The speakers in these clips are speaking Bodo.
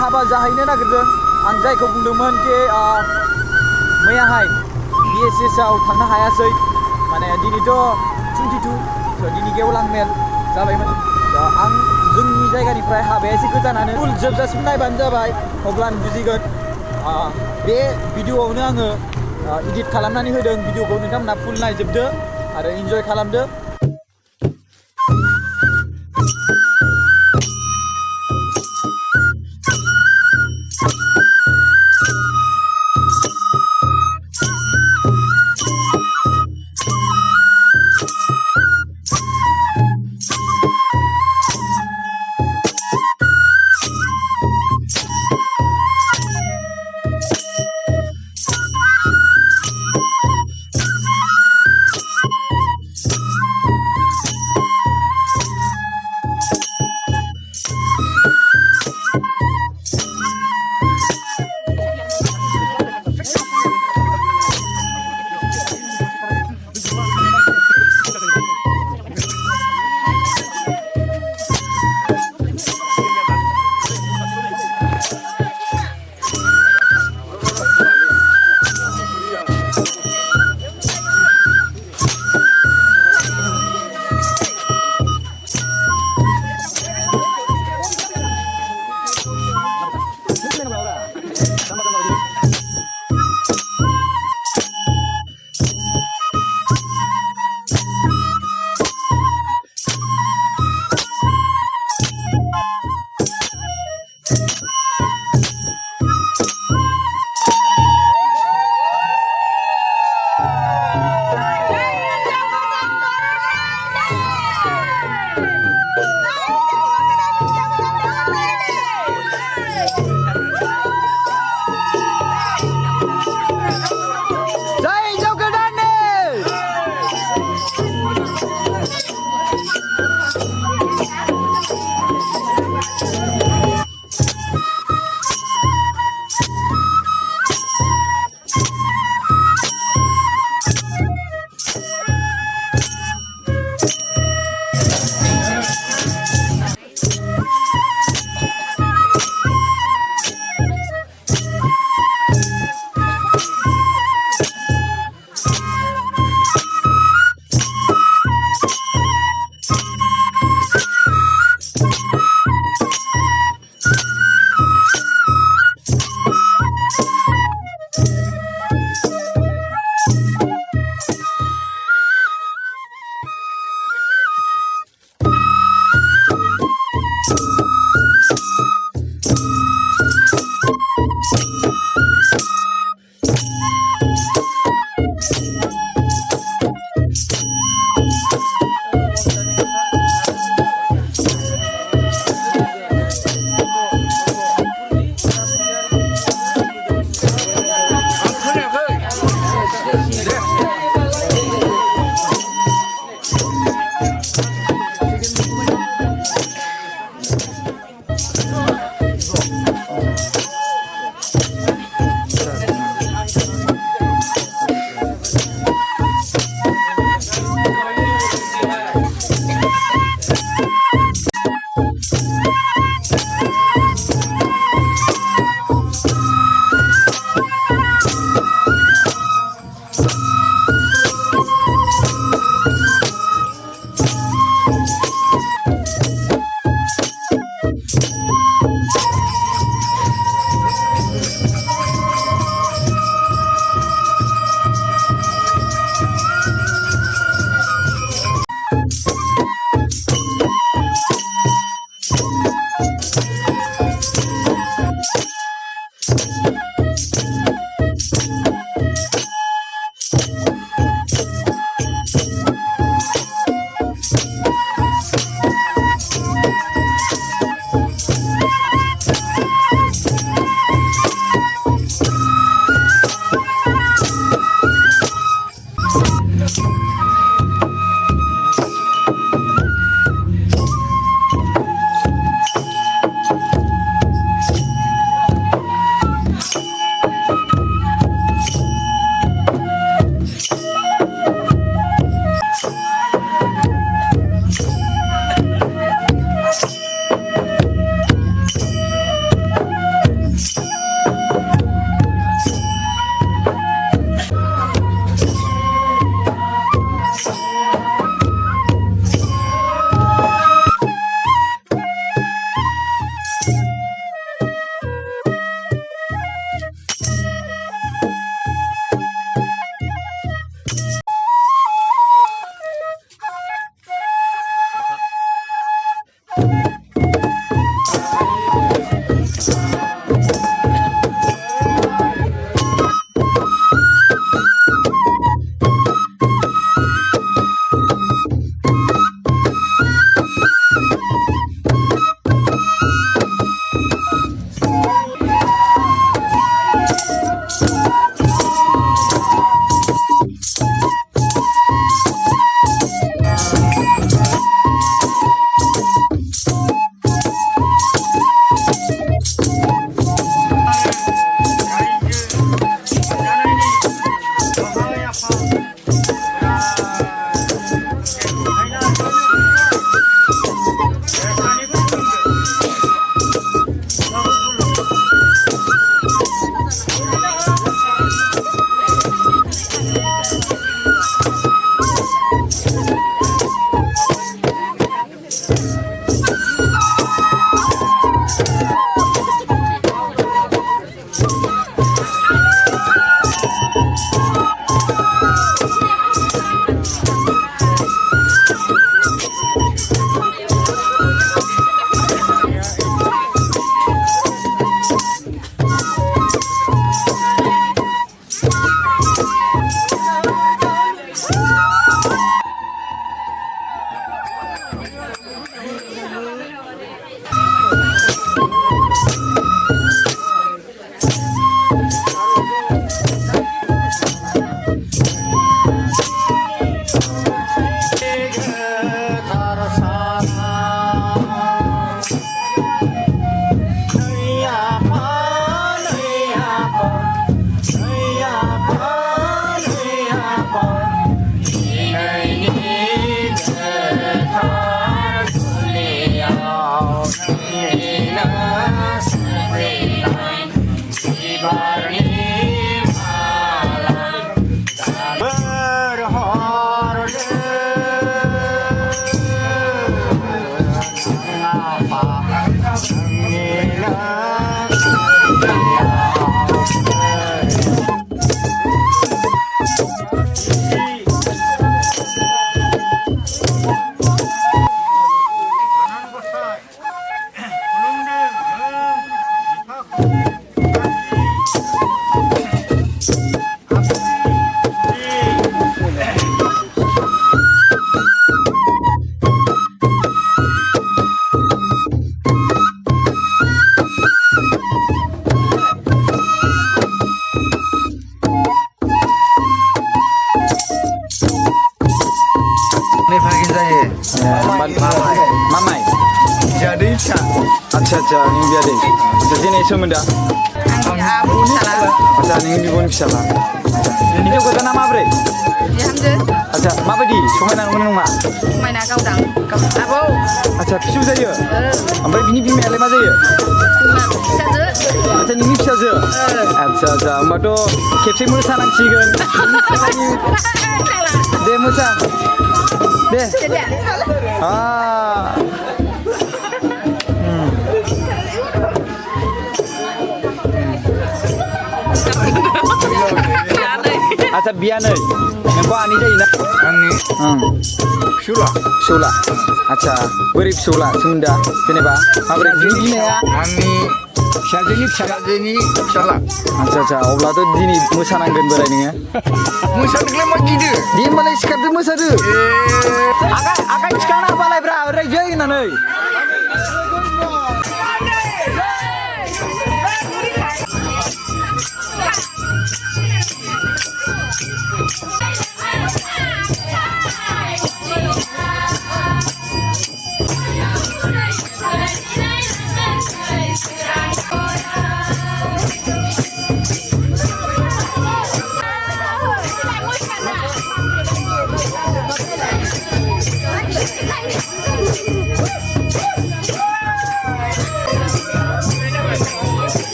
हाबा जाहैनो नागिरदों आं जायखौ बुंदोंमोन कि मैयाहाय BSS आव थांनो हायासै माने दिनैथ' 22 दिनै गेवलां मेल जाबायमोन आं जोंनि जायगानिफ्राय हाबाया एसे गोजानानो फुल जोबजासिम नायबानो जाबाय अब्लानो बुजिगोन बे भिडिअ'आवनो आङो इडिट खालामनानै होदों भिडिअ'खौ नोंथांमोना फुल नायजोबदो आरो इन्जय खालामदो Mamai. Jadi Sya. Acha ini dia deh. Jadi ini semenda. Ang abu salah. Acha ini pun bisa lah. Ini juga kata nama apa? Ya hamze. Acha, apa di? Semua nang mana nama? Main agak udang. Abu. Acha, pisu saja. Ambil bini bini ada mana saja? Saja. Acha ini bisa saja. Acha, ambil tu kepsi mula sanang cigan. Deh musa. Deh. Ah. Acha biar nih. Yang kau ani jadi nak? Ani Shula. Shula. Acha, berip Shula semenda. Kenapa? Apa bini ya? Ani Syajeni Shala. Acha, oblah tu dini musa nanggen berai ni ya. Musa ngelem lagi dia. Dia malah sekat tu musa tu. Akai sekarang apa lagi bra? Raja ini nih.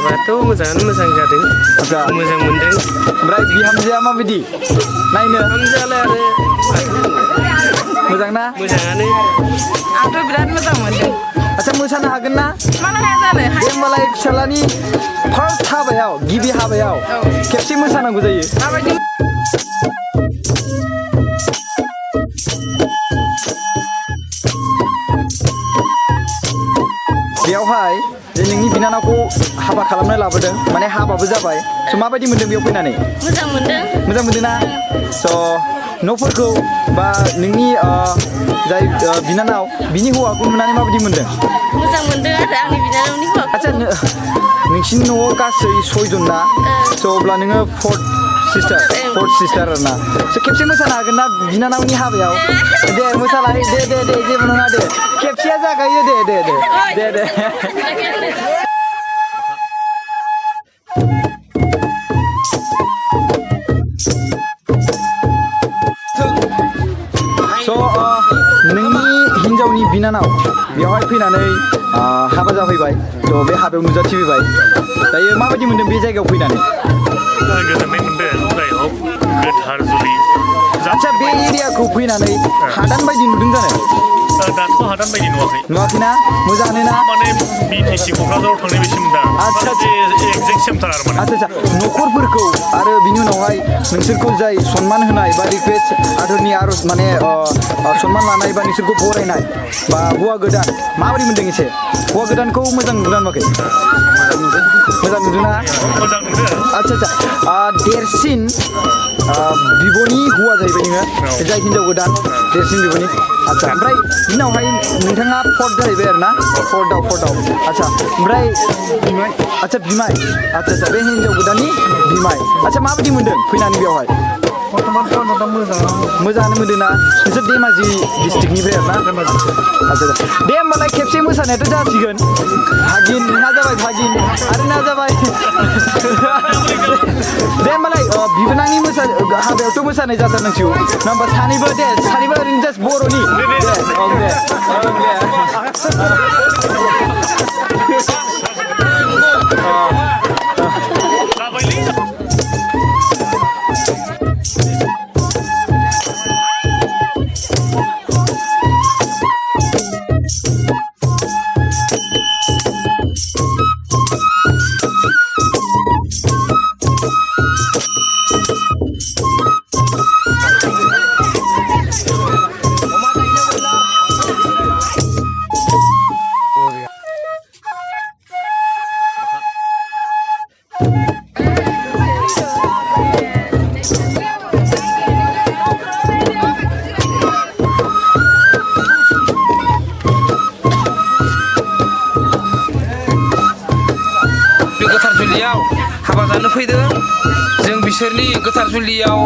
हाबाथ' मोजाङानो मोजां जादों आदसा मोजां मोनदों ओमफ्राय बिहामजोआ माबायदि नायनो हामजालाय आरो मोजां ना मोजाङानो आंथ' बिराद मोजां मोनदों आदसा मोसानो हागोन ना मानो हाया जानो दे होमबालाय फिसालानि फार्स्ट हाबायाव गिबि हाबायाव खेबसे मोसानांगौ जायो माबायदि बेयावहाय जे नोंनि बिनानावखौ हाबा खालामनो लाबोदों माने हाबाबो जाबाय स' माबायदि मोनदों बेयाव फैनानै मोजां मोनदों मोजां मोनदों ना स' न'फोरखौ बा नोंनि जाय बिनानाव बिनि हौवाखौ नुनानै माबायदि मोनदों मोजां मोनदों आरो आंनि बिनानावनि हौवाखौ आदसा नोंसिनि न'आव गासै 6 जन ना स' अब्ला नोङो फोर्थ सिस्टार आरोना स' खेबसे मोसानो हागोन ना बिनानावनि हाबायाव दे मोसालाय दे जेबो नङा दे खेबसेया जागायो दे स' नोंनि हिन्जावनि बिनानाव बेवहाय फैनानै हाबा जाफैबाय थ' बे हाबायाव नुजाथिफैबाय दायो माबायदि मोनदों बे जायगायाव फैनानै गोजोननाय मोनदों जायहक गोथार जुलि आदसा बे एरियाखौ फैनानै हादान बायदि नुदों जानो दाथ' हादान बायदि नुवाखै नुवाखैना मोजाङानो ना माने बिटिसि क'क्राझाराव थांनाय बायदि मोनदों आदसा एक्जेक्ट सेमथार आरो माने आदसा न'खरफोरखौ आरो बिनि उनावहाय नोंसोरखौ जाय सनमान होनाय बा रिकुवेस्ट आदरनि आर'ज माने सनमान लानाय बा नोंसोरखौ बरायनाय बा हौवा गोदान माबोरै मोनदों एसे हौवा गोदानखौ मोजां नुदों नुवाखै मोजां नुदों ना मोजां नुदों आदसा देरसिन बिब'नि हौवा जाहैबाय नोङो जाय हिन्जाव गोदान देरसिन बिब'नि आदसा ओमफ्राय दिनावहाय नोंथाङा फर्थ जाहैबाय आरो ना फर्थआव आदसा ओमफ्राय आदसा बिमाय आदसा बे हिन्जाव गोदाननि बिमाय आदसा माबायदि मोनदों फैनानै बेवहाय मोजाङानो मोनदों ना नोंसोर धेमाजि डिस्ट्रिक्टनिफ्राय आरो ना आदसा दे होमबालाय खेबसे मोसानायाथ' जासिगोन भागिन नोंहा जाबाय भागिन आरो नोंहा जाबाय दे होमबालाय बिबोनांनि हाबायावथ' मोसानाय जाथारनांसिगौ नङा होमबा सानैबो ओरैनो जास्ट बर'नि गोथार जुलियाव हाबा जानो फैदों जों बिसोरनि गोथार जुलियाव